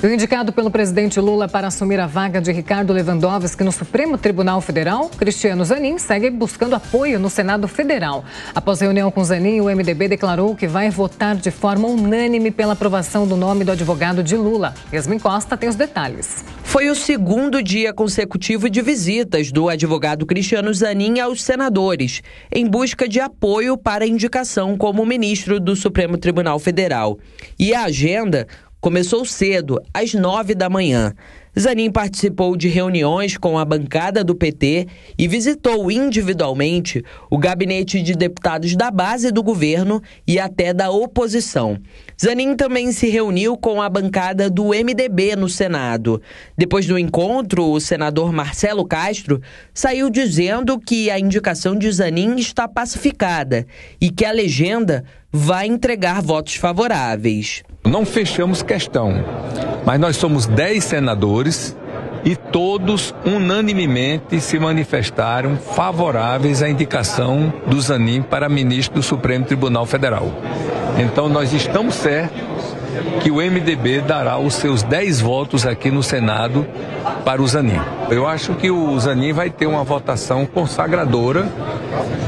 O indicado pelo presidente Lula para assumir a vaga de Ricardo Lewandowski no Supremo Tribunal Federal, Cristiano Zanin, segue buscando apoio no Senado Federal. Após reunião com Zanin, o MDB declarou que vai votar de forma unânime pela aprovação do nome do advogado de Lula. Yasmin Costa tem os detalhes. Foi o segundo dia consecutivo de visitas do advogado Cristiano Zanin aos senadores, em busca de apoio para a indicação como ministro do Supremo Tribunal Federal. E a agenda começou cedo, às 9 da manhã. Zanin participou de reuniões com a bancada do PT e visitou individualmente o gabinete de deputados da base do governo e até da oposição. Zanin também se reuniu com a bancada do MDB no Senado. Depois do encontro, o senador Marcelo Castro saiu dizendo que a indicação de Zanin está pacificada e que a legenda vai entregar votos favoráveis. Não fechamos questão, mas nós somos 10 senadores e todos unanimemente se manifestaram favoráveis à indicação do Zanin para ministro do Supremo Tribunal Federal. Então nós estamos certos que o MDB dará os seus 10 votos aqui no Senado para o Zanin. Eu acho que o Zanin vai ter uma votação consagradora,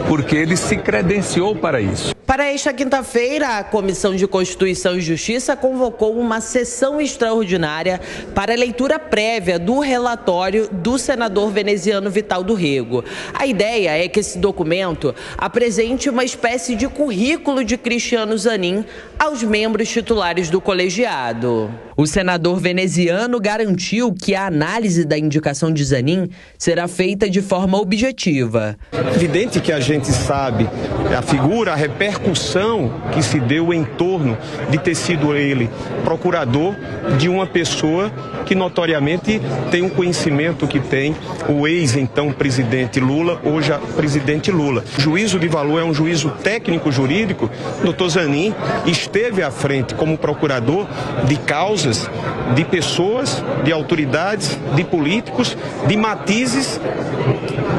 porque ele se credenciou para isso. Para esta quinta-feira, a Comissão de Constituição e Justiça convocou uma sessão extraordinária para a leitura prévia do relatório do senador veneziano Vital do Rego. A ideia é que esse documento apresente uma espécie de currículo de Cristiano Zanin aos membros titulares do colegiado. O senador veneziano garantiu que a análise da indicação de Zanin será feita de forma objetiva. É evidente que a gente sabe a figura, a repercussão que se deu em torno de ter sido ele procurador de uma pessoa que notoriamente tem um conhecimento que tem o ex-então presidente Lula, hoje a presidente Lula. O juízo de valor é um juízo técnico-jurídico. O Dr. Zanin esteve à frente como procurador de causas, de pessoas, de autoridades, de políticos, de matizes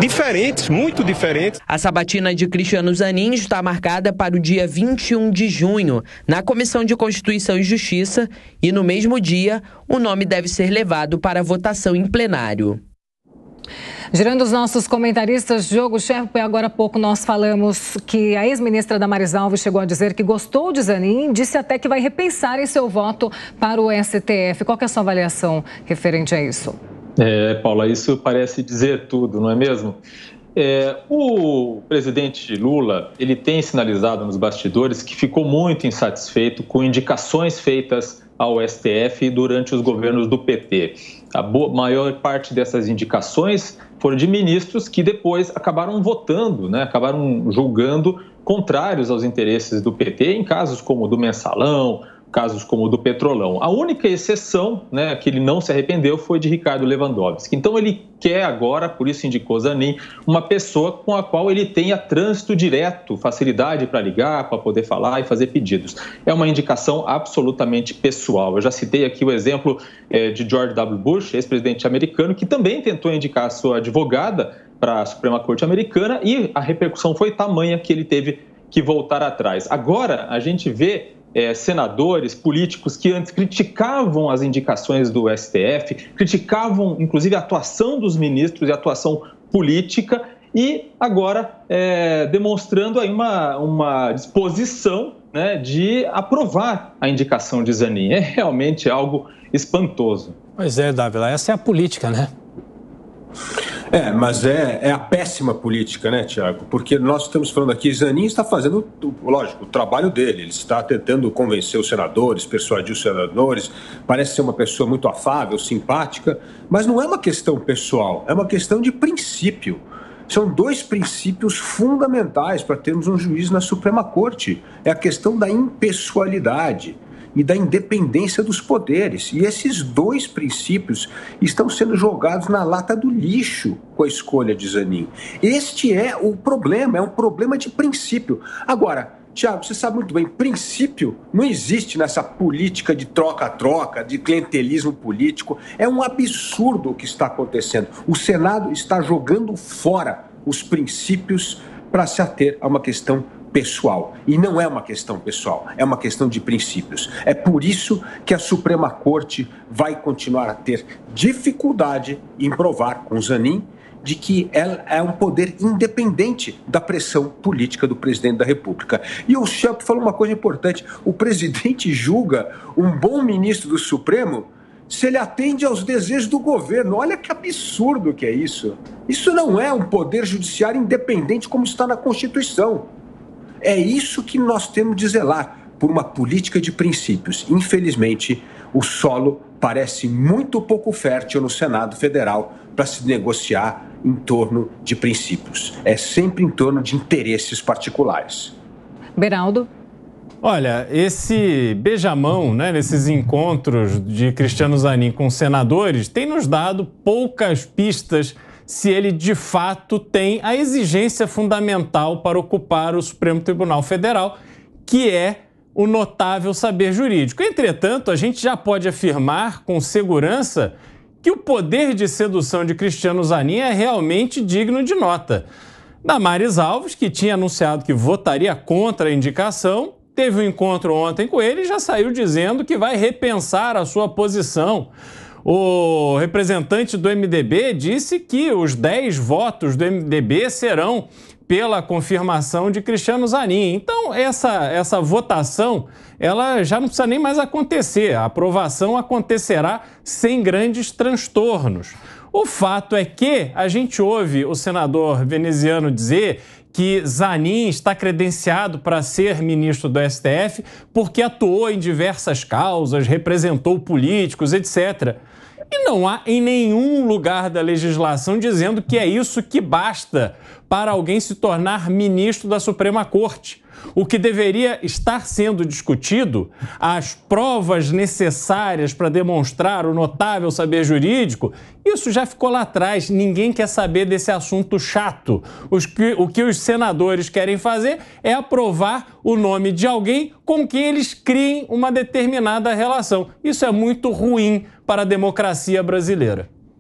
diferentes, muito diferentes. A sabatina de Cristiano Zanin está marcada para o dia 21 de junho, na Comissão de Constituição e Justiça, e no mesmo dia, o nome deve ser levado para votação em plenário. Girando os nossos comentaristas, Diogo Scherper, agora há pouco nós falamos que a ex-ministra Damares Alves chegou a dizer que gostou de Zanin, disse até que vai repensar em seu voto para o STF. Qual que é a sua avaliação referente a isso? Paula, isso parece dizer tudo, não é mesmo? O presidente Lula, ele tem sinalizado nos bastidores que ficou muito insatisfeito com indicações feitas ao STF durante os governos do PT. A maior parte dessas indicações foram de ministros que depois acabaram votando, acabaram julgando contrários aos interesses do PT, em casos como o do Mensalão, casos como o do Petrolão. A única exceção, que ele não se arrependeu, foi de Ricardo Lewandowski. Então ele quer agora, por isso indicou Zanin, uma pessoa com a qual ele tenha trânsito direto, facilidade para ligar, para poder falar e fazer pedidos. É uma indicação absolutamente pessoal. Eu já citei aqui o exemplo de George W. Bush, ex-presidente americano, que também tentou indicar a sua advogada para a Suprema Corte Americana e a repercussão foi tamanha que ele teve que voltar atrás. Agora a gente vê senadores, políticos que antes criticavam as indicações do STF, criticavam inclusive a atuação dos ministros e a atuação política e agora demonstrando aí uma disposição de aprovar a indicação de Zanin. É realmente algo espantoso. Pois é, Dávila, essa é a política, né? Mas é a péssima política, né, Tiago? Porque nós estamos falando aqui, Zanin está fazendo, lógico, o trabalho dele. Ele está tentando convencer os senadores, persuadir os senadores. Parece ser uma pessoa muito afável, simpática. Mas não é uma questão pessoal, é uma questão de princípio. São 2 princípios fundamentais para termos um juiz na Suprema Corte. É a questão da impessoalidade e da independência dos poderes. E esses 2 princípios estão sendo jogados na lata do lixo com a escolha de Zanin. Este é o problema, é um problema de princípio. Agora, Tiago, você sabe muito bem, princípio não existe nessa política de troca-troca, de clientelismo político. É um absurdo o que está acontecendo. O Senado está jogando fora os princípios para se ater a uma questão pessoal. E não é uma questão pessoal, é uma questão de princípios. É por isso que a Suprema Corte vai continuar a ter dificuldade em provar com Zanin de que ela é um poder independente da pressão política do presidente da República. E o Schelp falou uma coisa importante: o presidente julga um bom ministro do Supremo se ele atende aos desejos do governo. Olha que absurdo que é isso. Isso não é um poder judiciário independente como está na Constituição. É isso que nós temos de zelar, por uma política de princípios. Infelizmente, o solo parece muito pouco fértil no Senado Federal para se negociar em torno de princípios. É sempre em torno de interesses particulares. Beraldo. Olha, esse beijamão, né, nesses encontros de Cristiano Zanin com senadores tem nos dado poucas pistas se ele de fato tem a exigência fundamental para ocupar o Supremo Tribunal Federal, que é o notável saber jurídico. Entretanto, a gente já pode afirmar com segurança que o poder de sedução de Cristiano Zanin é realmente digno de nota. Damares Alves, que tinha anunciado que votaria contra a indicação, teve um encontro ontem com ele e já saiu dizendo que vai repensar a sua posição. O representante do MDB disse que os 10 votos do MDB serão pela confirmação de Cristiano Zanin. Então, essa votação, ela já não precisa nem mais acontecer. A aprovação acontecerá sem grandes transtornos. O fato é que a gente ouve o senador veneziano dizer que Zanin está credenciado para ser ministro do STF porque atuou em diversas causas, representou políticos, etc. E não há em nenhum lugar da legislação dizendo que é isso que basta para alguém se tornar ministro da Suprema Corte. O que deveria estar sendo discutido, as provas necessárias para demonstrar o notável saber jurídico, isso já ficou lá atrás. Ninguém quer saber desse assunto chato. O que os senadores querem fazer é aprovar o nome de alguém com quem eles criem uma determinada relação. Isso é muito ruim para a democracia brasileira.